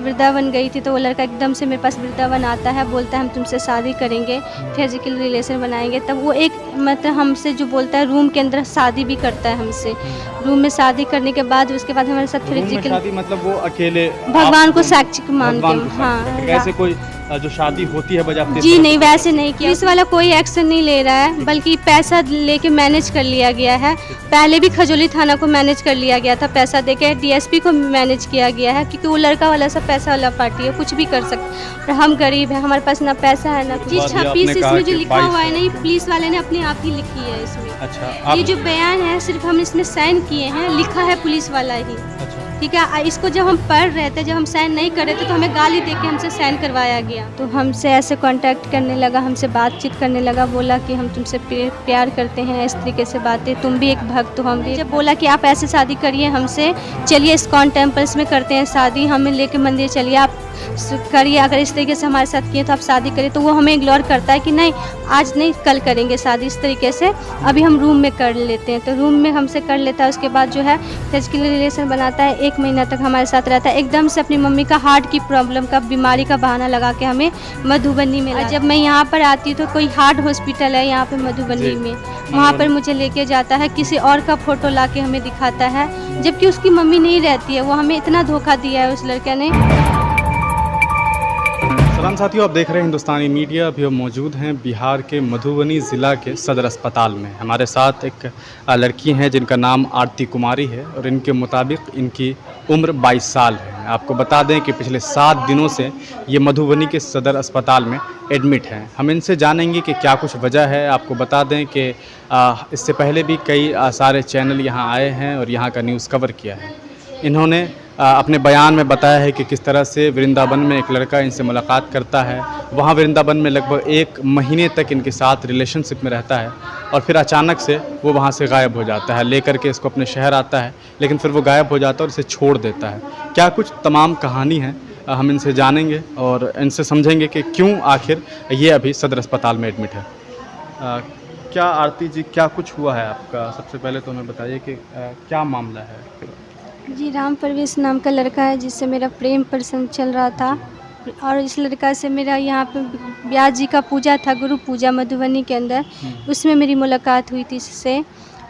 वृंदावन गई थी तो वो लड़का एकदम से मेरे पास वृंदावन आता है, बोलता है हम तुमसे शादी करेंगे, फिजिकल रिलेशन बनाएंगे। तब वो एक मतलब हमसे जो बोलता है रूम के अंदर शादी भी करता है हमसे। रूम में शादी करने के बाद उसके बाद हमारे साथ फिजिकल शादी मतलब वो अकेले भगवान को साक्षी मान के, हाँ। ऐसे कोई जो शादी होती है बजाते जी नहीं, वैसे नहीं किया। पुलिस वाला कोई एक्शन नहीं ले रहा है, बल्कि पैसा लेके मैनेज कर लिया गया है। पहले भी खजोली थाना को मैनेज कर लिया गया था, पैसा देके डीएसपी को मैनेज किया गया है, क्योंकि वो लड़का वाला सब पैसा वाला पार्टी है, कुछ भी कर सकते। और हम गरीब हैं, हमारे पास ना पैसा है ना कुछ। 26 इसमें जो लिखा हुआ है नहीं, पुलिस वाले ने अपने आप ही लिखी है इसमें। अच्छा, ये जो बयान है सिर्फ हम इसमें साइन किए हैं, लिखा है पुलिस वाला ही। ठीक है, इसको जब हम पढ़ रहे थे, जब हम साइन नहीं कर रहे थे तो हमें गाली देके हमसे साइन करवाया गया। तो हमसे ऐसे कांटेक्ट करने लगा, हमसे बातचीत करने लगा, बोला कि हम तुमसे प्यार करते हैं, इस तरीके से बातें, तुम भी एक भक्त हो, हम भी। जब बोला कि आप ऐसे शादी करिए हमसे, चलिए इस्कॉन टेम्पल्स में करते हैं शादी, हमें लेके मंदिर चलिए, आप करिए, अगर इस तरीके से हमारे साथ किए तो आप शादी करिए। तो वो हमें इग्नोर करता है कि नहीं आज नहीं, कल करेंगे शादी, इस तरीके से अभी हम रूम में कर लेते हैं। तो रूम में हमसे कर लेता है, उसके बाद जो है फिजिकल रिलेशन बनाता है, 1 महीना तक हमारे साथ रहता है। एकदम से अपनी मम्मी का हार्ट की प्रॉब्लम का बीमारी का बहाना लगा के हमें मधुबनी में, और जब मैं यहाँ पर आती हूँ तो कोई हार्ट हॉस्पिटल है यहाँ पर मधुबनी में, वहाँ पर मुझे लेके जाता है, किसी और का फोटो ला के हमें दिखाता है, जबकि उसकी मम्मी नहीं रहती है। वो हमें इतना धोखा दिया है उस लड़के ने। सलाम साथियों, आप देख रहे हैं हिंदुस्तानी मीडिया। अभी हम मौजूद हैं बिहार के मधुबनी ज़िला के सदर अस्पताल में। हमारे साथ एक लड़की हैं जिनका नाम आरती कुमारी है और इनके मुताबिक इनकी उम्र 22 साल है। आपको बता दें कि पिछले 7 दिनों से ये मधुबनी के सदर अस्पताल में एडमिट हैं। हम इनसे जानेंगे कि क्या कुछ वजह है। आपको बता दें कि इससे पहले भी कई सारे चैनल यहाँ आए हैं और यहाँ का न्यूज़ कवर किया है। इन्होंने अपने बयान में बताया है कि किस तरह से वृंदावन में एक लड़का इनसे मुलाकात करता है, वहाँ वृंदावन में लगभग 1 महीने तक इनके साथ रिलेशनशिप में रहता है और फिर अचानक से वो वहाँ से गायब हो जाता है, लेकर के इसको अपने शहर आता है, लेकिन फिर वो गायब हो जाता है और इसे छोड़ देता है। क्या कुछ तमाम कहानी है, हम इनसे जानेंगे और इनसे समझेंगे कि क्यों आखिर ये अभी सदर अस्पताल में एडमिट है। क्या आरती जी, क्या कुछ हुआ है आपका? सबसे पहले तो हमें बताइए कि क्या मामला है। जी, राम प्रवेश नाम का लड़का है जिससे मेरा प्रेम प्रसंग चल रहा था, और इस लड़का से मेरा यहाँ पे व्यास जी का पूजा था, गुरु पूजा मधुबनी के अंदर, उसमें मेरी मुलाकात हुई थी इससे।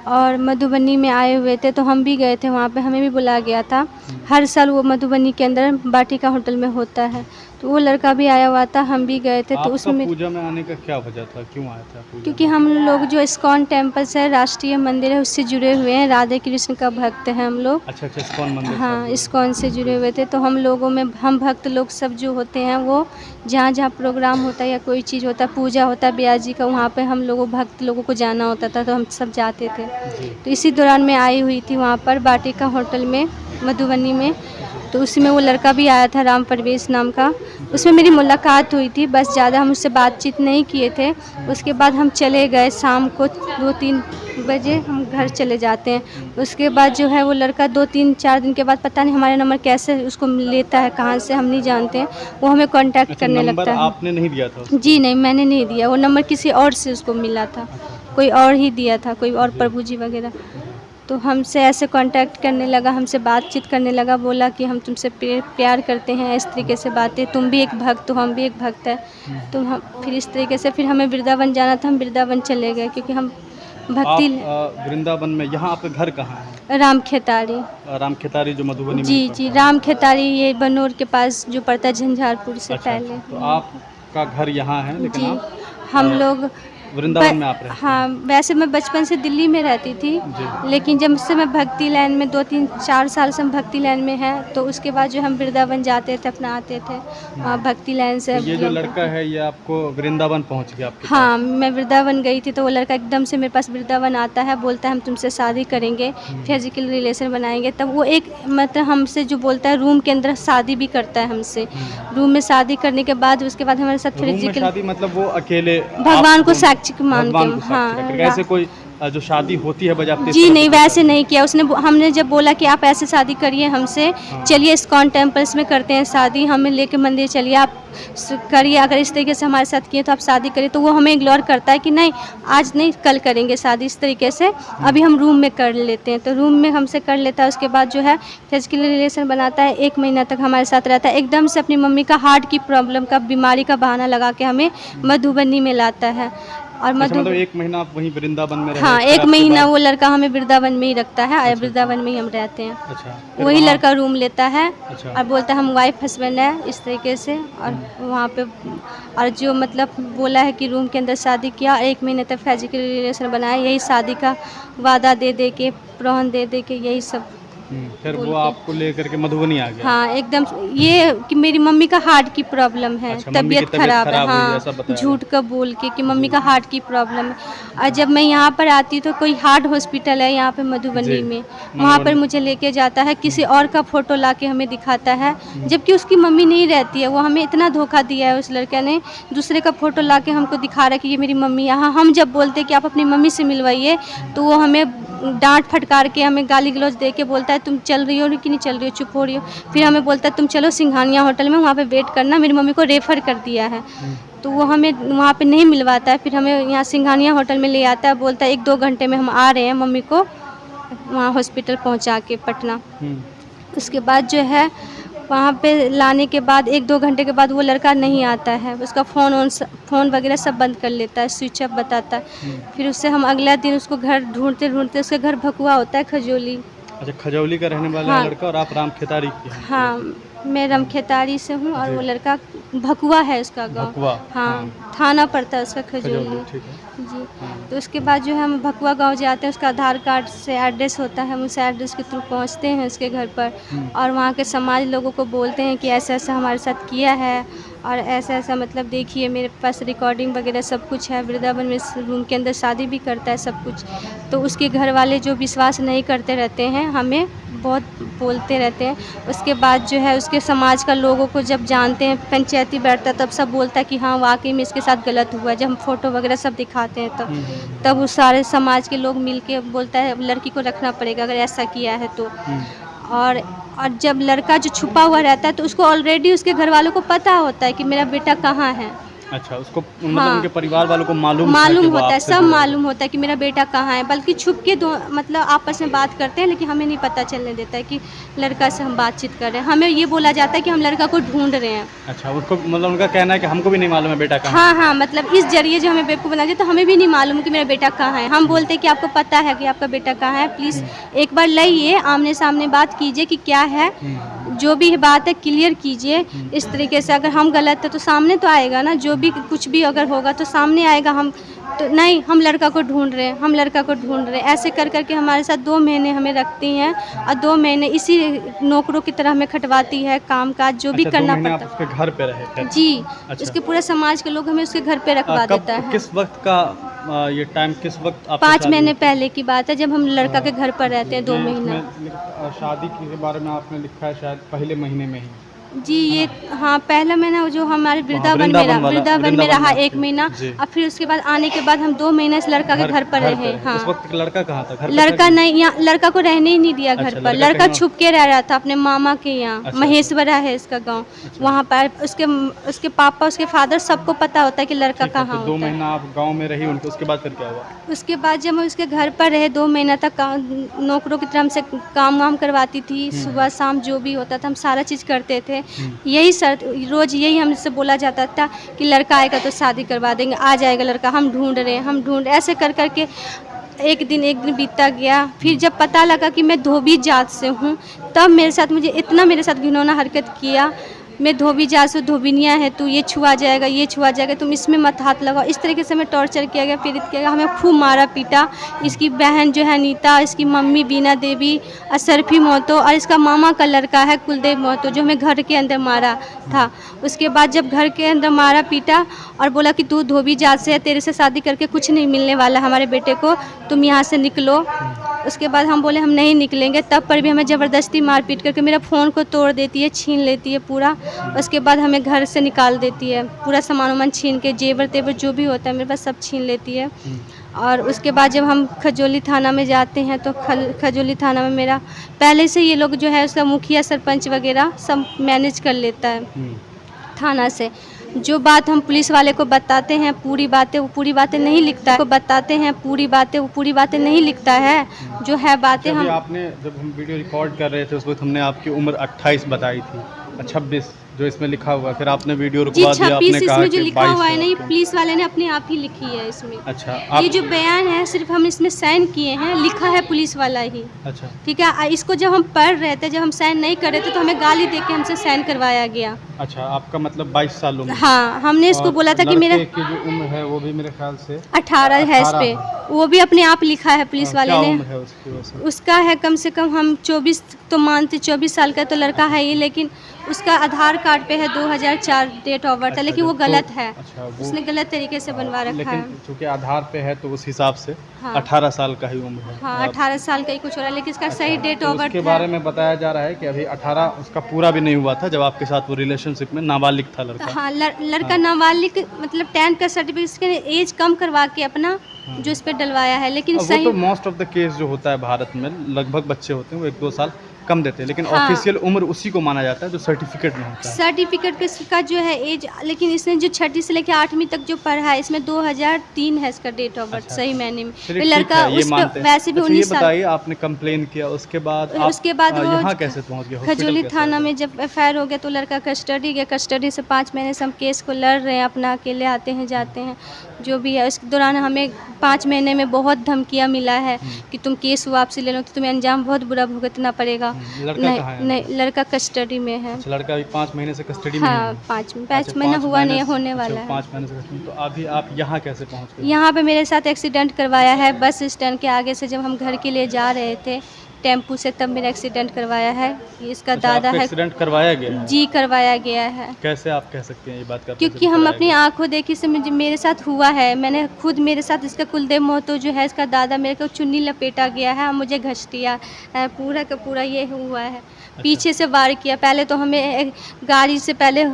और मधुबनी में आए हुए थे तो हम भी गए थे वहाँ पे, हमें भी बुलाया गया था। हर साल वो मधुबनी के अंदर बाटिका होटल में होता है, तो वो लड़का भी आया हुआ था, हम भी गए थे। तो उसमें पूजा में आने का क्या वजह था, क्यों आया था पूजा? क्योंकि हम लोग जो इस्कॉन टेम्पल्स है, राष्ट्रीय मंदिर है, उससे जुड़े हुए हैं, राधे कृष्ण का भक्त हैं हम लोग। अच्छा, इस्कॉन मंदिर। हाँ, इस्कॉन से जुड़े हुए थे। तो हम लोगों में, हम भक्त लोग सब जो होते हैं, वो जहाँ जहाँ प्रोग्राम होता है या कोई चीज़ होता है, पूजा होता है ब्यास जी का, वहाँ पे हम लोगों भक्त लोगों को जाना होता था, तो हम सब जाते थे। तो इसी दौरान मैं आई हुई थी वहाँ पर बाटिका होटल में मधुबनी में, तो उसमें वो लड़का भी आया था, राम प्रवेश नाम का। उसमें मेरी मुलाकात हुई थी, बस ज़्यादा हम उससे बातचीत नहीं किए थे। उसके बाद हम चले गए, शाम को 2-3 बजे हम घर चले जाते हैं। उसके बाद जो है वो लड़का 2-3-4 दिन के बाद, पता नहीं हमारे नंबर कैसे उसको लेता है, कहाँ से हम नहीं जानते हैं, वो हमें कांटेक्ट करने लगता है। आपने नहीं दिया था उसको? जी नहीं, मैंने नहीं दिया, वो नंबर किसी और से उसको मिला था, कोई और ही दिया था, कोई और प्रभु जी वगैरह। तो हमसे ऐसे कांटेक्ट करने लगा, हमसे बातचीत करने लगा, बोला कि हम तुमसे प्यार करते हैं, इस तरीके से बातें, तुम भी एक भक्त हो, हम भी एक भक्त है। तो हम फिर इस तरीके से, फिर हमें वृंदावन जाना था, हम वृंदावन चले गए, क्योंकि हम भक्ति। वृंदावन में यहाँ आपका घर कहाँ है? राम खेतारी। राम खेतारी जो मधुबनी में? जी जी, राम खेतारी ये बनोर के पास जो पड़ता है, झंझारपुर से पहले। तो आपका घर यहाँ है, लेकिन हम लोग वृंदावन में आप रहते हैं? हाँ, वैसे मैं बचपन से दिल्ली में रहती थी, लेकिन जब से मैं भक्ति लाइन में 2-3-4 साल से हम भक्ति लाइन में हैं, तो उसके बाद जो हम वृंदावन जाते थे, अपना आते थे वहाँ भक्ति लाइन से। तो ये जो लड़का है ये आपको वृंदावन पहुँच गया आपके? हाँ, मैं वृंदावन गई थी तो वो लड़का एकदम से मेरे पास वृंदावन आता है, बोलता है हम तुमसे शादी करेंगे, फिजिकल रिलेशन बनाएंगे। तब वो एक मतलब हमसे जो बोलता है रूम के अंदर शादी भी करता है हमसे। रूम में शादी करने के बाद उसके बाद हमारे साथ फिजिकल शादी मतलब वो अकेले भगवान को साक्षी मान के, हाँ। ऐसे कोई जो शादी होती है बजाते जी नहीं, वैसे नहीं किया उसने। हमने जब बोला कि आप ऐसे शादी करिए हमसे, चलिए इस्कॉन टेम्पल्स में करते हैं शादी, हमें लेके मंदिर चलिए, आप करिए, अगर इस तरीके से हमारे साथ किए तो आप शादी करिए। तो वो हमें इग्नोर करता है कि नहीं आज नहीं, कल करेंगे शादी, इस तरीके से अभी हम रूम में कर लेते हैं। तो रूम में हमसे कर लेता है, उसके बाद जो है फिजिकल रिलेशन बनाता है, 1 महीना तक हमारे साथ रहता है। एकदम से अपनी मम्मी का हार्ट की प्रॉब्लम का बीमारी का बहाना लगा के हमें मधुबनी में लाता है। और मतलब 1 महीना आप वहीं वृंदावन में रहे? हाँ, 1 महीना वो लड़का हमें वृंदावन में ही रखता है। अच्छा। वृंदावन में ही हम रहते हैं। अच्छा, वही लड़का रूम लेता है। अच्छा। और बोलता है हम वाइफ हस्बैंड है, इस तरीके से। और वहाँ पे और जो मतलब बोला है कि रूम के अंदर शादी किया, 1 महीने तक फिजिकल रिलेशन बनाया, यही शादी का वादा दे दे के, प्रण दे दे के, यही सब। फिर वो आपको लेकर के मधुबनी आ गया? हाँ, एकदम ये कि मेरी मम्मी का हार्ट की प्रॉब्लम है। अच्छा, तबीयत खराब है। हाँ, झूठ का बोल के कि मम्मी का हार्ट की प्रॉब्लम है। और जब मैं यहाँ पर आती तो कोई हार्ट हॉस्पिटल है यहाँ पे मधुबनी में, वहाँ पर मुझे लेके जाता है, किसी और का फ़ोटो ला के हमें दिखाता है, जबकि उसकी मम्मी नहीं रहती है। वो हमें इतना धोखा दिया है उस लड़के ने, दूसरे का फ़ोटो ला के हमको दिखा रहा है कि ये मेरी मम्मी। यहाँ हम जब बोलते हैं कि आप अपनी मम्मी से मिलवाइए तो वो हमें डांट फटकार के, हमें गाली गलौज दे के बोलता है तुम चल रही हो कि नहीं चल रही हो, चुप हो रही हो। फिर हमें बोलता है तुम चलो सिंघानिया होटल में, वहाँ पे वेट करना, मेरी मम्मी को रेफ़र कर दिया है। तो वो हमें वहाँ पे नहीं मिलवाता है, फिर हमें यहाँ सिंघानिया होटल में ले आता है, बोलता है 1-2 घंटे में हम आ रहे हैं मम्मी को वहाँ हॉस्पिटल पहुँचा के पटना। उसके बाद जो है वहाँ पे लाने के बाद 1-2 घंटे के बाद वो लड़का नहीं आता है, उसका फ़ोन वगैरह सब बंद कर लेता है, स्विच ऑफ बताता है। फिर उससे हम अगला दिन उसको घर ढूंढते ढूंढते, उसका घर भकुआ होता है, खजौली। अच्छा, खजौली का रहने वाला है लड़का, और आप राम खेतारी की हैं? हाँ, मैं रमखेतारी से हूँ और वो लड़का भकुआ है उसका गांव। हाँ, थाना पड़ता है उसका खजौली। ठीक है जी। तो उसके बाद जो है हम भकुआ गांव जाते हैं, उसका आधार कार्ड से एड्रेस होता है, हम उस एड्रेस के थ्रू पहुंचते हैं उसके घर पर, और वहाँ के समाज लोगों को बोलते हैं कि ऐसा ऐसा हमारे साथ किया है, और ऐसा ऐसा मतलब देखिए मेरे पास रिकॉर्डिंग वगैरह सब कुछ है, वृंदावन में रूम के अंदर शादी भी करता है सब कुछ। तो उसके घर वाले जो विश्वास नहीं करते रहते हैं, हमें बहुत बोलते रहते हैं। उसके बाद जो है उसके समाज का लोगों को जब जानते हैं, पंचायती बैठता है, तब सब बोलता है कि हाँ वाकई में इसके साथ गलत हुआ है। जब हम फ़ोटो वगैरह सब दिखाते हैं तब उस सारे समाज के लोग मिल के बोलता है लड़की को रखना पड़ेगा अगर ऐसा किया है तो। और जब लड़का जो छुपा हुआ रहता है तो उसको ऑलरेडी उसके घर वालों को पता होता है कि मेरा बेटा कहाँ है। अच्छा, उसको मतलब उनके परिवार वालों को मालूम होता है, सब मालूम होता है कि मेरा बेटा कहाँ है, बल्कि छुप के मतलब आपस में बात करते हैं, लेकिन हमें नहीं पता चलने देता है कि लड़का से हम बातचीत कर रहे हैं। हमें ये बोला जाता है कि हम लड़का को ढूंढ रहे हैं। अच्छा, उसको मतलब उनका कहना है कि हमको भी नहीं मालूम है बेटा कहाँ है। हाँ, मतलब इस जरिए जो हमें बेवकूफ़ बना दिया, तो हमें भी नहीं मालूम कि मेरा बेटा कहाँ है। हम बोलते हैं कि आपको पता है कि आपका बेटा कहाँ है, प्लीज़ एक बार लाइए, आमने सामने बात कीजिए कि क्या है, जो भी बात है क्लियर कीजिए। इस तरीके से अगर हम गलत है तो सामने तो आएगा ना, जो भी कुछ भी अगर होगा तो सामने आएगा। हम तो नहीं, हम लड़का को ढूंढ रहे हैं, हम लड़का को ढूंढ रहे हैं, ऐसे कर करके हमारे साथ 2 महीने हमें रखती हैं, और 2 महीने इसी नौकरों की तरह हमें खटवाती है, काम काज जो भी करना पड़ता है। उसके घर पे रहे थे? जी। अच्छा। इसके पूरे समाज के लोग हमें उसके घर पे रखवा देता है। किस वक्त का ये टाइम, किस वक्त? 5 महीने पहले की बात है, जब हम लड़का के घर पर रहते हैं 2 महीना। शादी के बारे में आपने लिखा है शायद पहले महीने में ही। जी, ये हाँ, पहला महीना जो हमारे वृंदावन में रहा 1 महीना, और फिर उसके बाद आने के बाद हम 2 महीने इस लड़का के घर पर रहे। हाँ, उस वक्त लड़का कहाँ था? लड़का नहीं, यहाँ लड़का को रहने ही नहीं दिया घर पर। लड़का छुप के रह रहा था अपने मामा के यहाँ। महेश्वरा है इसका गांव, वहाँ पर उसके पापा, उसके फादर, सबको पता होता है कि लड़का कहाँ होता है। 2 महीना आप गाँव में रही उनके, उसके बाद फिर क्या हुआ? उसके बाद जब हम उसके घर पर रहे 2 महीना तक, नौकरों की तरह हमसे काम वाम करवाती थी, सुबह शाम जो भी होता था हम सारा चीज़ करते थे। यही रोज़ यही हमसे बोला जाता था कि लड़का आएगा तो शादी करवा देंगे, आ जाएगा लड़का, हम ढूंढ रहे हैं, हम ढूंढ, ऐसे कर करके एक दिन बीतता गया। फिर जब पता लगा कि मैं धोबी जात से हूँ, तब मेरे साथ घिनौना हरकत किया। मैं धोबी जात से, धोबिनिया है तू, ये छुआ जाएगा, तुम इसमें मत हाथ लगाओ। इस तरीके से हमें टॉर्चर किया गया, पीड़ित किया गया, हमें खूब मारा पीटा। इसकी बहन जो है नीता, इसकी मम्मी बीना देवी, असरफी महतो, और इसका मामा का लड़का है कुलदेव महतो, जो हमें घर के अंदर मारा था। उसके बाद जब घर के अंदर मारा पीटा और बोला कि तू धोबी जात से है, तेरे से शादी करके कुछ नहीं मिलने वाला हमारे बेटे को, तुम यहाँ से निकलो। उसके बाद हम बोले हम नहीं निकलेंगे, तब पर भी हमें ज़बरदस्ती मारपीट करके मेरा फ़ोन को तोड़ देती है, छीन लेती है पूरा। उसके बाद हमें घर से निकाल देती है, पूरा सामान वामान छीन के, जेवर तेवर जो भी होता है मेरे पास सब छीन लेती है। और उसके बाद जब हम खजौली थाना में जाते हैं तो खजौली थाना में मेरा पहले से ये लोग जो है उसका मुखिया सरपंच वगैरह सब मैनेज कर लेता है थाना से। जो बात हम पुलिस वाले को बताते हैं पूरी बातें वो पूरी बातें नहीं लिखता है, को बताते हैं पूरी बातें वो पूरी बातें नहीं लिखता है। जो है बातें हम आपने जब हम वीडियो रिकॉर्ड कर रहे थे उस वक्त हमने आपकी उम्र 28 बताई थी, 26 जो इसमें लिखा हुआ है, फिर आपने वीडियो रुकवा दिया, आपने कहा इसमें कि जो लिखा हुआ है नहीं, 22 पुलिस वाले ने अपने आप ही लिखी है इसमें। अच्छा ये जो बयान है सिर्फ हम इसमें साइन किए हैं, लिखा है पुलिस वाला ही। अच्छा ठीक है, इसको जब हम पढ़ रहे थे, जब हम साइन नहीं कर रहे थे तो हमें गाली दे के हमसे साइन करवाया गया। अच्छा, आपका मतलब 22 साल उम्र? हाँ, हमने इसको बोला था कि मेरा की जो उम्र है वो भी मेरे ख्याल से 18 है इस पे, वो भी अपने आप लिखा है पुलिस वाले ने। है उसका है कम से कम हम 24 तो मानते, 24 साल का तो लड़का है ही, लेकिन उसका आधार कार्ड पे है 2004 डेट ऑफ बर्थ है, लेकिन वो गलत है। उसने गलत तरीके से बनवा रखा है। चूँकि आधार पे है तो उस हिसाब से हाँ। 18 साल का ही उम्र है। हाँ, 18 साल का ही कुछ हो रहा है, लेकिन इसका सही डेट ऑफ बर्थ के बारे में बताया जा रहा है कि अभी 18 उसका पूरा भी नहीं हुआ था जब आपके साथ वो रिलेशनशिप में नाबालिग था लड़का। हाँ, लड़का नाबालिग मतलब 10 का सर्टिफिकेट एज कम करवा के अपना जो इस पे डलवाया है, लेकिन सही वो तो मोस्ट ऑफ द केस जो होता है भारत में लगभग बच्चे होते हैं वो 1-2 साल कम देते हैं, लेकिन ऑफिशियल उम्र उसी को माना जाता है जो सर्टिफिकेट में होता है। सर्टिफिकेट का जो है एज, लेकिन इसने जो 6ठी से लेकर 8वीं तक जो पढ़ा है इसमें 2003 है इसका डेट ऑफ बर्थ। सही मैंने में लड़का वैसे भी 19 साल। बताइए, आपने कंप्लेन किया उसके बाद वो यहाँ कैसे पहुँच गया? खजौली थाना में जब FIR हो गया तो लड़का कस्टडी गया। कस्टडी से 5 महीने से हम केस को लड़ रहे हैं, अपना अकेले आते हैं जाते हैं जो भी है। उस दौरान हमें 5 महीने में बहुत धमकियाँ मिला है कि तुम केस वापसी ले लो तो तुम्हें अंजाम बहुत बुरा भुगतना पड़ेगा। नहीं, लड़का कस्टडी में है। अच्छा, लड़का अभी 5 महीने से कस्टडी में है? हाँ, 5 महीना हुआ नहीं, होने वाला है। 5 महीने से कस्टडी। तो अभी आप यहाँ कैसे पहुँच गए? यहाँ पे मेरे साथ एक्सीडेंट करवाया है बस स्टैंड के आगे से, जब हम घर के लिए जा रहे थे टेम्पू से, तब मेरा एक्सीडेंट करवाया है। इसका दादा है। एक्सीडेंट करवाया गया है? जी, करवाया गया है। कैसे आप कह सकते हैं ये बात? क्योंकि हम अपनी आंखों देखी से मेरे साथ हुआ है। मैंने खुद, मेरे साथ इसका कुलदेव महतो जो है इसका दादा, मेरे को चुन्नी लपेटा गया है, मुझे घस दिया है, पूरा का पूरा ये हुआ है। पीछे से वार किया, पहले तो हमें गाड़ी से पहले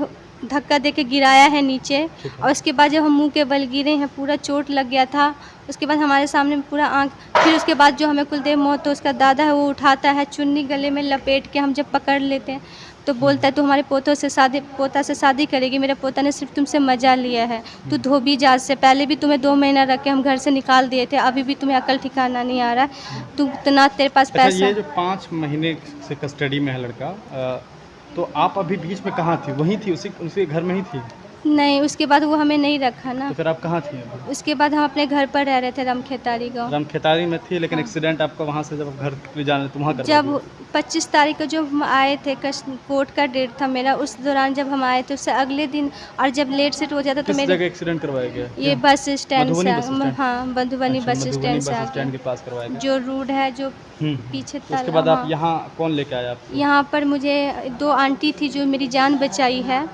धक्का देके गिराया है नीचे, और उसके बाद जब हम मुंह के बल गिरे हैं पूरा चोट लग गया था। उसके बाद हमारे सामने पूरा आँख, फिर उसके बाद जो हमें कुलदेव महतो उसका दादा है वो उठाता है, चुन्नी गले में लपेट के हम जब पकड़ लेते हैं तो बोलता है तू हमारे पोता से शादी करेगी। मेरे पोता ने सिर्फ तुमसे मजा लिया है, तू धोबी जात से, पहले भी तुम्हें 2 महीना रख के हम घर से निकाल दिए थे, अभी भी तुम्हें अकल ठिकाना नहीं आ रहा है, तू इतना तेरे पास पैसा। ये जो 5 महीने से कस्टडी में है लड़का, तो आप अभी बीच में कहाँ थी? वहीं थी, उसी घर में ही थी? नहीं, उसके बाद वो हमें नहीं रखा ना। तो फिर आप कहाँ थी? उसके बाद हम अपने घर पर रह रहे थे, रमखेतारी गाँव। रमखेतारी में थी, लेकिन एक्सीडेंट आपका वहाँ से जब घर ले जाने तो वहाँ जब 25 तारीख को जो हम आए थे, कोर्ट का डेट था मेरा, उस दौरान जब हम आए थे उससे अगले दिन, और जब लेट सेट हो जाता तो मेरे जगह एक्सीडेंट करवाया गया? ये बस स्टैंड से, हाँ, मधुबनी बस स्टैंड से स्टैंड के पास करवाया गया। जो रोड है जो पीछे था। उसके बाद आप यहाँ कौन लेके आया आपको? यहाँ पर मुझे 2 आंटी थी जो मेरी जान बचाई है।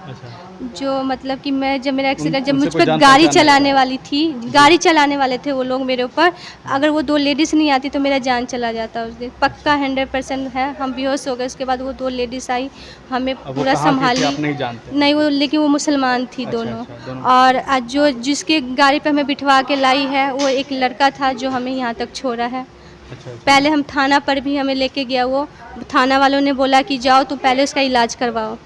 जो मतलब कि मैं जब मेरा एक्सीडेंट, जब मुझ पर गाड़ी चलाने वाली थी, गाड़ी चलाने वाले थे वो लोग मेरे ऊपर, अगर वो 2 लेडीज़ नहीं आती तो मेरा जान चला जाता उस दिन, पक्का 100% है। हम बेहोश हो गए, उसके बाद वो 2 लेडीज़ आई, हमें पूरा संभाली। आप नहीं जानते? नहीं, वो लेकिन वो मुसलमान थी दोनों। और जो जिसके गाड़ी पर हमें बिठवा के लाई है वो एक लड़का था जो हमें यहाँ तक छोड़ा है। पहले हम थाना पर भी हमें लेके गया, वो थाना वालों ने बोला कि जाओ तो पहले उसका इलाज करवाओ।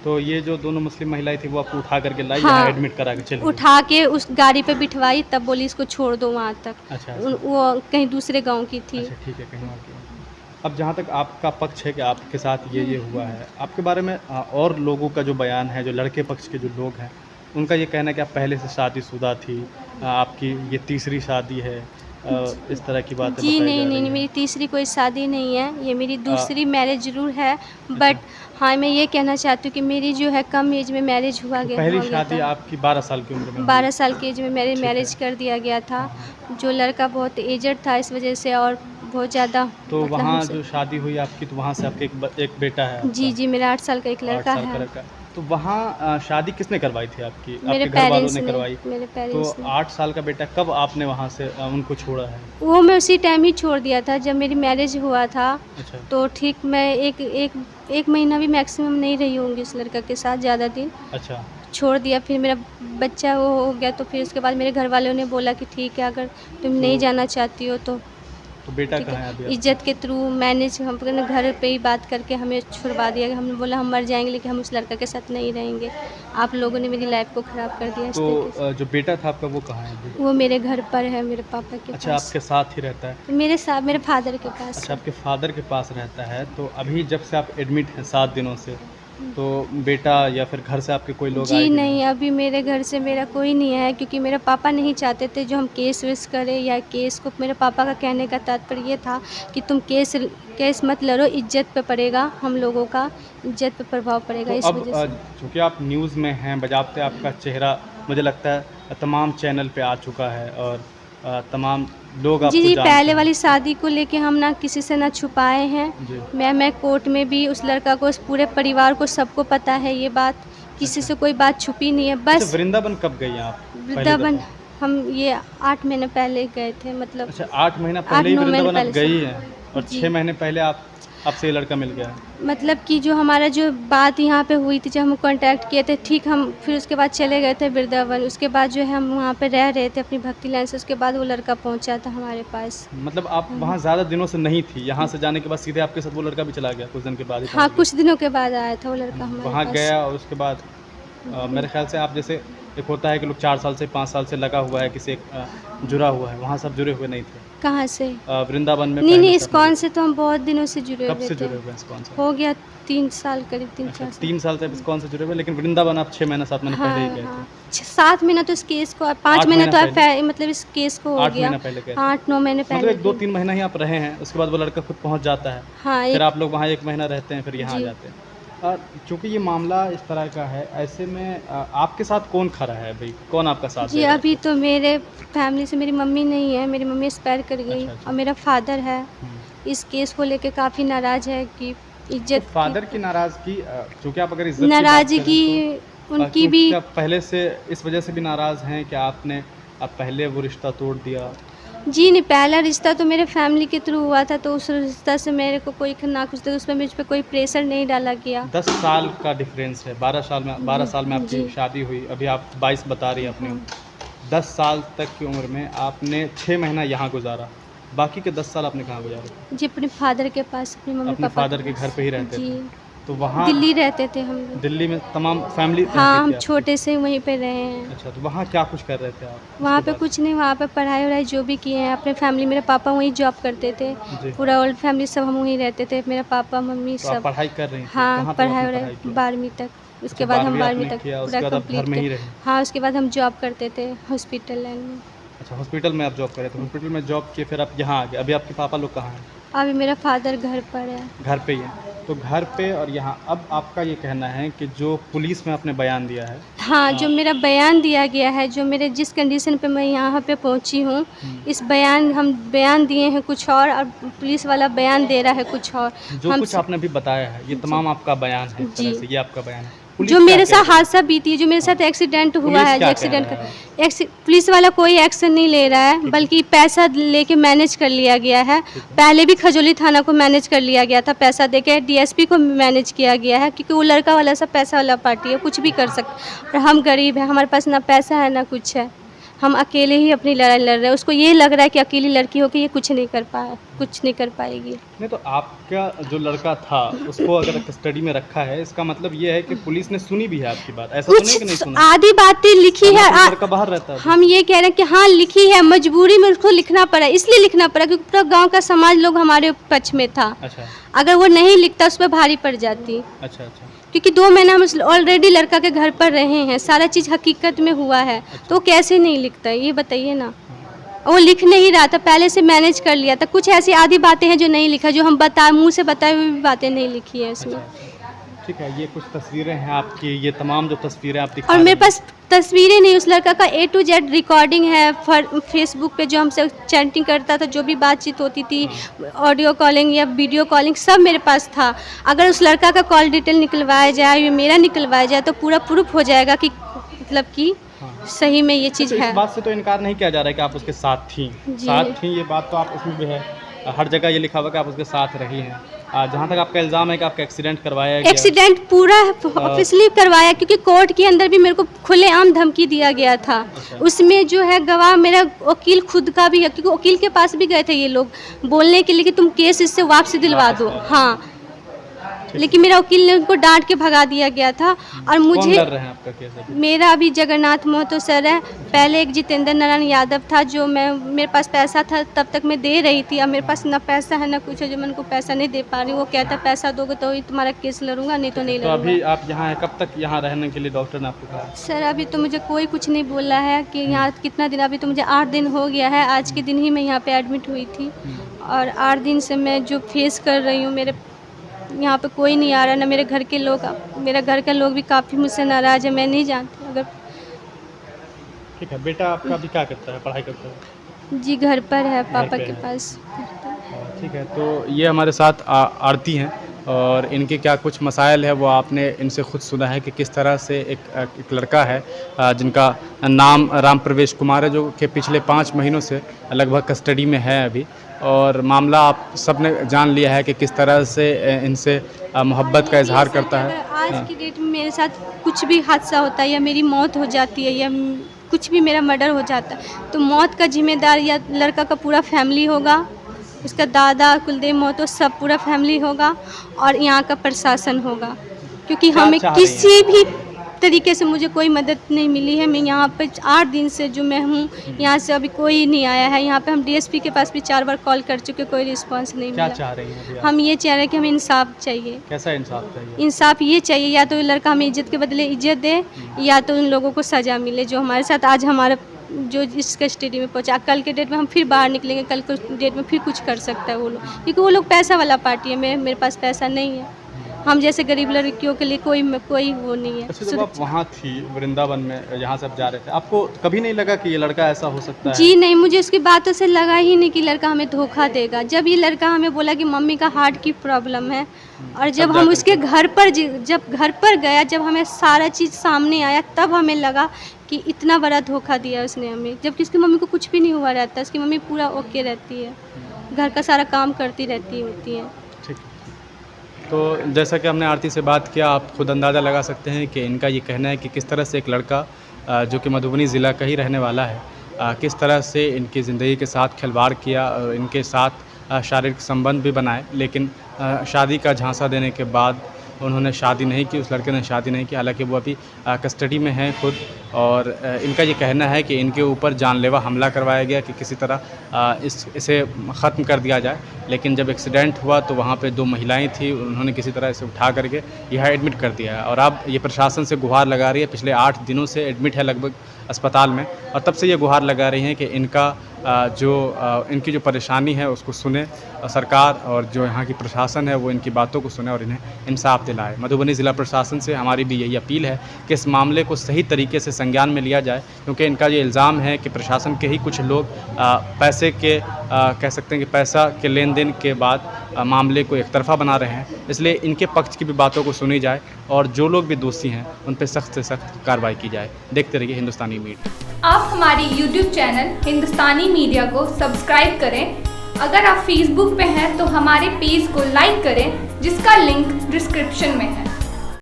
तो ये जो दोनों मुस्लिम महिलाएं थी वो आपको उठा करके लाई? हाँ, एडमिट करा के चली? उठा के उस गाड़ी पे बिठवाई, तब बोली इसको छोड़ दो वहाँ तक। अच्छा। वो कहीं दूसरे गांव की थी। अच्छा, ठीक है, कहीं और की। अब जहाँ तक आपका पक्ष है कि आपके साथ ये हुआ है, आपके बारे में और लोगों का जो बयान है, जो लड़के पक्ष के जो लोग हैं, उनका ये कहना है कि आप पहले से शादीशुदा थी, आपकी ये तीसरी शादी है, इस तरह की बात? जी नहीं, मेरी तीसरी कोई शादी नहीं है, ये मेरी दूसरी मैरिज जरूर है। बट हाँ, मैं ये कहना चाहती हूँ कि मेरी जो है कम एज में मैरिज हुआ गया। पहली शादी आपकी 12 साल की उम्र में? 12 साल की एज में मेरी मैरिज कर दिया गया था। जो लड़का बहुत एजड था इस वजह से, और बहुत ज़्यादा। तो वहाँ जो शादी हुई आपकी, तो वहाँ से आपके एक बेटा है? जी, मेरा 8 साल का एक लड़का है। तो वहाँ शादी किसने करवाई थी आपकी? मेरे घर वालों ने करवाई? मेरे पेरेंट्स तो 8 साल का बेटा कब आपने वहाँ से उनको छोड़ा है? वो मैं उसी टाइम ही छोड़ दिया था जब मेरी मैरिज हुआ था। अच्छा। तो ठीक मैं एक महीना भी मैक्सिमम नहीं रही होंगी उस लड़का के साथ, ज़्यादा दिन। अच्छा। छोड़ दिया। फिर मेरा बच्चा वो हो गया, तो फिर उसके बाद मेरे घर वालों ने बोला कि ठीक है, अगर तुम नहीं जाना चाहती हो तो बेटा ठीक कहाँ है है। अभी आपका? इज्जत के थ्रू मैनेज हम अपने घर पे ही बात करके हमें छुड़वा दिया। हमने बोला हम मर जाएंगे लेकिन हम उस लड़का के साथ नहीं रहेंगे। आप लोगों ने मेरी लाइफ को ख़राब कर दिया इस तरीके से। जो बेटा था आपका वो कहाँ है अभी? वो मेरे घर पर है, मेरे पापा के अच्छा, पास। आपके साथ ही रहता है? मेरे साथ, मेरे फादर के पास। अच्छा, आपके फादर के पास रहता है। तो अभी जब से आप एडमिट हैं 7 दिनों से, तो बेटा या फिर घर से आपके कोई लोग आए जी कि नहीं, अभी मेरे घर से मेरा कोई नहीं है, क्योंकि मेरे पापा नहीं चाहते थे जो हम केस वेस करें या केस को। मेरे पापा का कहने का तात्पर्य ये था कि तुम केस मत लड़ो, इज्जत पे पड़ेगा, हम लोगों का इज्जत पे प्रभाव पड़ेगा। तो इस अब वजह से चूँकि आप न्यूज़ में हैं, बजाते आपका चेहरा मुझे लगता है तमाम चैनल पे आ चुका है और तमाम लोग आपको जी, जानते पहले हैं। वाली शादी को लेके हम ना किसी से ना छुपाए हैं। जी। मैं कोर्ट में भी उस लड़का को, उस पूरे परिवार को, सबको पता है ये बात। किसी से कोई बात छुपी नहीं है। अच्छा, बस वृंदावन कब गई हैं आप? पहली वृंदावन दफ़ा? हम ये 8 महीने पहले गए थे, मतलब अच्छा, 8 महीना पहले ही 8-9 महीने वृंदावन आप पहले गई से। हैं और जी। 6 महीने पहले आपसे ये लड़का मिल गया है। मतलब कि जो हमारा जो बात यहाँ पे हुई थी, जब हम कांटेक्ट किए थे, ठीक, हम फिर उसके बाद चले गए थे वृंदावन। उसके बाद जो है हम वहाँ पे रह रहे थे अपनी भक्ति लाइन से। उसके बाद वो लड़का पहुँचा था हमारे पास। मतलब आप वहाँ ज़्यादा दिनों से नहीं थी, यहाँ से जाने के बाद सीधे आपके साथ वो लड़का भी चला गया कुछ दिन के बाद ही? हाँ, पहुँच कुछ दिनों के बाद आया था वो लड़का गया। हमारे वहाँ पास। गया और उसके बाद मेरे ख्याल से आप जैसे एक होता है कि लोग 4 साल से 5 साल से लगा हुआ है किसी एक जुड़ा हुआ है, वहाँ सब जुड़े हुए नहीं थे कहाँ से? वृंदावन में? नहीं, पहले से इस्कॉन से तो हम बहुत दिनों से जुड़े कब हुए से थे। जुड़े हुए हैं इस्कॉन से? हो गया 3 साल, करीब 3-4 अच्छा, साल। 3 साल से इस्कॉन से जुड़े हुए, लेकिन वृंदावन आप 6 महीना 7 महीने पहले ही हाँ, गए थे। हाँ। 7 महीना तो इस केस को, 5 8 महीना महीना तो पहले? मतलब इस केस को हो 8 गया। महीना पहले गए थे। 8-9 महीने मतलब पहले। 1-2-3 महीना ही आप रहे हैं, उसके बाद वो लड़का खुद पहुँच जाता है। हाँ, फिर एक आप लोग वहाँ 1 महीना रहते हैं, फिर यहाँ आ जी। जाते हैं। चूँकि ये मामला इस तरह का है, ऐसे में आपके साथ कौन खड़ा है भाई? कौन आपका साथ जी, दे रहा है? अभी तो मेरे फैमिली से मेरी मम्मी नहीं है, मेरी मम्मी एक्सपायर कर गई। अच्छा, अच्छा। और मेरा फादर है, हुँ। इस केस को लेके काफ़ी नाराज़ है कि तो इज्जत फादर की नाराज़गी, चूँकि आप अगर इज़्ज़त की बात नाराज़गी करें तो उनकी क्यों भी। क्या पहले से इस वजह से भी नाराज़ हैं कि आप पहले वो रिश्ता तोड़ दिया? जी नहीं, पहला रिश्ता तो मेरे फैमिली के थ्रू हुआ था, तो उस रिश्ता से मेरे को कोई ना कुछ, तो उसमें मुझ पे कोई प्रेशर नहीं डाला गया। 10 साल का डिफरेंस है, 12 साल में आपकी जी। शादी हुई, अभी आप 22 बता रही हैं अपनी उम्र। 10 साल तक की उम्र में आपने 6 महीना यहाँ गुजारा, बाकी के 10 साल आपने कहाँ गुजारे? जी, अपने फादर के पास, अपने मम्मी अपने पापा फादर के पास। घर पे ही रहते जी, थे? तो वहाँ दिल्ली रहते थे हम लोग। दिल्ली में तमाम फैमिली हाँ, रहती हम थी आपकी? छोटे से वहीं पे रहे हैं। अच्छा, तो वहाँ क्या कुछ कर रहे थे आप? वहाँ उसके पे बाद? कुछ नहीं, वहाँ पे पढ़ाई-वढ़ाई जो भी किए हैं अपने फैमिली, मेरे पापा वहीं जॉब करते थे। जी। पूरा ओल्ड फैमिली सब हम वहीं रहते थे, मेरे पापा, मम्मी तो आप सब। पढ़ाई कर रही थी? हाँ, कहाँ तक आपने पढ़ाई-वढ़ाई की? 12वीं तक। उसके अच्छा, बाद हम 12वीं 12वीं आपने तक किया, पूरा उसके बाद आप कंप्लीट घर में ही कर। रहे? हाँ, उसके बाद हम जॉब करते थे हॉस्पिटल लाइन में। अच्छा, हॉस्पिटल में आप जॉब कर रहे थे, हॉस्पिटल में जॉब किए, फिर आप यहाँ आ गए। अभी आपके पापा लोग कहाँ हैं? अभी मेरा फादर घर पर है। घर पे ही हैं। तो घर पे और यहाँ, अब आपका ये कहना है कि जो पुलिस में आपने बयान दिया है, हाँ, जो मेरा बयान दिया गया है, जो मेरे जिस कंडीशन पे मैं यहाँ पे पहुँची हूँ, इस हम बयान दिए हैं कुछ और पुलिस वाला बयान दे रहा है कुछ और। जो हम कुछ आपने अभी बताया है, ये तमाम आपका बयान है, एक तरह जी। से ये आपका बयान है। पुलिस जो क्या मेरे कह साथ रही है? हादसा बीती है, जो मेरे साथ एक्सीडेंट हुआ पुलिस है, क्या कह एक्सीडेंट रहा है? पुलिस वाला कोई एक्शन नहीं ले रहा है, बल्कि पैसा लेके मैनेज कर लिया गया है। पहले भी खजौली थाना को मैनेज कर लिया गया था, पैसा देके डीएसपी को मैनेज किया गया है, क्योंकि वो लड़का वाला सब पैसा वाला पार्टी है, कुछ भी कर सकता। और हम गरीब हैं, हमारे पास ना पैसा है ना कुछ है, हम अकेले ही अपनी लड़ाई लड़ रहे हैं। उसको ये लग रहा है कि अकेली लड़की होकर ये कुछ नहीं कर पाएगी। नहीं, तो आपका जो लड़का था उसको अगर कस्टडी में रखा है, इसका मतलब ये है कि पुलिस ने सुनी भी है आपकी बात, ऐसा तो नहीं कि नहीं कुछ सुना? आधी बातें लिखी है। लड़का बाहर रहता है? हम ये कह रहे हैं कि हाँ, लिखी है, मजबूरी में उसको लिखना पड़ा, इसलिए लिखना पड़ा क्योंकि पूरा गांव का समाज लोग हमारे पक्ष में था। अच्छा अगर वो नहीं लिखता उस पर भारी पड़ जाती, अच्छा अच्छा। क्योंकि 2 महीना हम ऑलरेडी लड़का के घर पर रहे हैं, सारा चीज़ हकीकत में हुआ है, तो वो कैसे नहीं लिखता ये बताइए ना। वो लिख नहीं रहा था, पहले से मैनेज कर लिया था। कुछ ऐसी आधी बातें हैं जो नहीं लिखा, जो हम मुँह से बताए हुए भी बातें नहीं लिखी है इसमें। ठीक है, ये कुछ तस्वीरें हैं आपकी, ये तमाम जो तस्वीरें आप दिखा और रही मेरे हैं। पास तस्वीरें नहीं, उस लड़का का A to Z रिकॉर्डिंग है। फेसबुक पे जो हमसे चैटिंग करता था, जो भी बातचीत होती थी, ऑडियो कॉलिंग या वीडियो कॉलिंग, सब मेरे पास था। अगर उस लड़का का कॉल डिटेल निकलवाया जाए या मेरा निकलवाया जाए तो पूरा प्रूफ हो जाएगा कि मतलब कि सही में ये चीज़ तो है। इस बात से तो इनकार नहीं किया जा रहा है कि आप उसके साथ थी। जी। साथ थी, ये बात तो आप उसमें भी है, हर जगह ये लिखा हुआ कि आप उसके साथ रही हैं। जहाँ तक आपका इल्ज़ाम है कि आपका एक्सीडेंट करवाया गया। एक्सीडेंट पूरा ऑफिशियली करवाया, क्योंकि कोर्ट के अंदर भी मेरे को खुलेआम धमकी दिया गया था। उसमें जो है गवाह मेरा वकील खुद का भी है, क्योंकि वकील के पास भी गए थे ये लोग बोलने के लिए कि तुम केस इससे वापसी दिलवा दो। हाँ, लेकिन मेरा वकील ने उनको डांट के भगा दिया गया था। और मुझे कौन लड़ रहे हैं आपका केस अभी? मेरा अभी जगन्नाथ महतो सर है, पहले एक जितेंद्र नारायण यादव था, जो मेरे पास पैसा था तब तक मैं दे रही थी। अब मेरे पास ना पैसा है ना कुछ है, जो मैं उनको पैसा नहीं दे पा रही हूँ। वो कहता पैसा दोगे तो ही तुम्हारा केस लड़ूंगा, नहीं तो नहीं तो लड़ूंगा। अभी आप यहाँ हैं, कब तक यहाँ रहने के लिए डॉक्टर ने आपको कहा? सर अभी तो मुझे कोई कुछ नहीं बोला है कि यहाँ कितना दिन, अभी तो मुझे 8 दिन हो गया है। आज के दिन ही मैं यहाँ पे एडमिट हुई थी और 8 दिन से मैं जो फेस कर रही हूँ, मेरे यहाँ पे कोई नहीं आ रहा, ना मेरे घर के लोग। मेरे घर के लोग भी काफ़ी मुझसे नाराज़ है, मैं नहीं जानती। अगर ठीक है, बेटा आपका अभी क्या करता है, पढ़ाई करता है? जी घर पर है, पापा पे के है। पास। ठीक है, तो ये हमारे साथ आरती हैं और इनके क्या कुछ मसाइल है वो आपने इनसे खुद सुना है कि किस तरह से एक लड़का है जिनका नाम राम प्रवेश कुमार है, जो कि पिछले 5 महीनों से लगभग कस्टडी में है अभी। और मामला आप सब ने जान लिया है कि किस तरह से इनसे मोहब्बत का इजहार करता है। अगर आज की डेट में मेरे साथ कुछ भी हादसा होता है या मेरी मौत हो जाती है या कुछ भी मेरा मर्डर हो जाता है, तो मौत का जिम्मेदार या लड़का का पूरा फैमिली होगा, उसका दादा कुलदेव महतो सब पूरा फैमिली होगा और यहाँ का प्रशासन होगा। क्योंकि हमें किसी भी तरीके से मुझे कोई मदद नहीं मिली है। मैं यहाँ पे 8 दिन से जो मैं हूँ, यहाँ से अभी कोई नहीं आया है। यहाँ पे हम डीएसपी के पास भी 4 बार कॉल कर चुके, कोई रिस्पांस नहीं मिला। क्या चाह रही हैं अभी आप? हम ये चाह रहे हैं कि हमें इंसाफ चाहिए। कैसा इंसाफ चाहिए? इंसाफ ये चाहिए, या तो लड़का हमें इज्जत के बदले इज्जत दे, या तो उन लोगों को सज़ा मिले जो हमारे साथ आज हमारा जो इस कस्टडी में पहुंचा। कल के डेट में हम फिर बाहर निकलेंगे, कल के डेट में फिर कुछ कर सकता है वो लोग, क्योंकि वो लोग पैसा वाला पार्टी है। मेरे पास पैसा नहीं है। हम जैसे गरीब लड़कियों के लिए कोई वो नहीं है। अच्छा, जब आप वहाँ थी वृंदावन में, यहाँ से आप जा रहे थे, आपको कभी नहीं लगा कि ये लड़का ऐसा हो सकता है? जी नहीं, मुझे उसकी बातों से लगा ही नहीं कि लड़का हमें धोखा देगा। जब ये लड़का हमें बोला कि मम्मी का हार्ट की प्रॉब्लम है, और जब हम उसके घर पर जब घर पर गया, जब हमें सारा चीज़ सामने आया, तब हमें लगा कि इतना बड़ा धोखा दिया उसने हमें। जबकि उसकी मम्मी को कुछ भी नहीं हुआ रहता, उसकी मम्मी पूरा ओके रहती है, घर का सारा काम करती रहती होती है। ठीक। तो जैसा कि हमने आरती से बात किया, आप खुद अंदाज़ा लगा सकते हैं कि इनका ये कहना है कि किस तरह से एक लड़का जो कि मधुबनी ज़िला का ही रहने वाला है, किस तरह से इनकी ज़िंदगी के साथ खिलवाड़ किया, इनके साथ शारीरिक संबंध भी बनाए, लेकिन शादी का झांसा देने के बाद उन्होंने शादी नहीं की, उस लड़के ने शादी नहीं की। हालांकि वो अभी कस्टडी में हैं खुद, और इनका ये कहना है कि इनके ऊपर जानलेवा हमला करवाया गया कि किसी तरह इसे ख़त्म कर दिया जाए। लेकिन जब एक्सीडेंट हुआ तो वहाँ पे 2 महिलाएं थी, उन्होंने किसी तरह इसे उठा करके यहाँ एडमिट कर दिया है। और अब ये प्रशासन से गुहार लगा रही है, पिछले 8 दिनों से एडमिट है लगभग अस्पताल में, और तब से ये गुहार लगा रही हैं कि इनका इनकी जो परेशानी है उसको सुने सरकार, और जो यहाँ की प्रशासन है वो इनकी बातों को सुने और इन्हें इंसाफ दिलाए। मधुबनी ज़िला प्रशासन से हमारी भी यही अपील है कि इस मामले को सही तरीके से संज्ञान में लिया जाए, क्योंकि इनका ये इल्ज़ाम है कि प्रशासन के ही कुछ लोग पैसे के कह सकते हैं कि पैसा के लेन देन के बाद मामले को एक तरफा बना रहे हैं। इसलिए इनके पक्ष की भी बातों को सुनी जाए और जो लोग भी दोषी हैं उन पर सख्त से सख्त कार्रवाई की जाए। देखते रहिए हिंदुस्तानी मीडिया। आप हमारी YouTube चैनल हिंदुस्तानी मीडिया को सब्सक्राइब करें। अगर आप Facebook पे हैं तो हमारे पेज को लाइक करें, जिसका लिंक डिस्क्रिप्शन में है।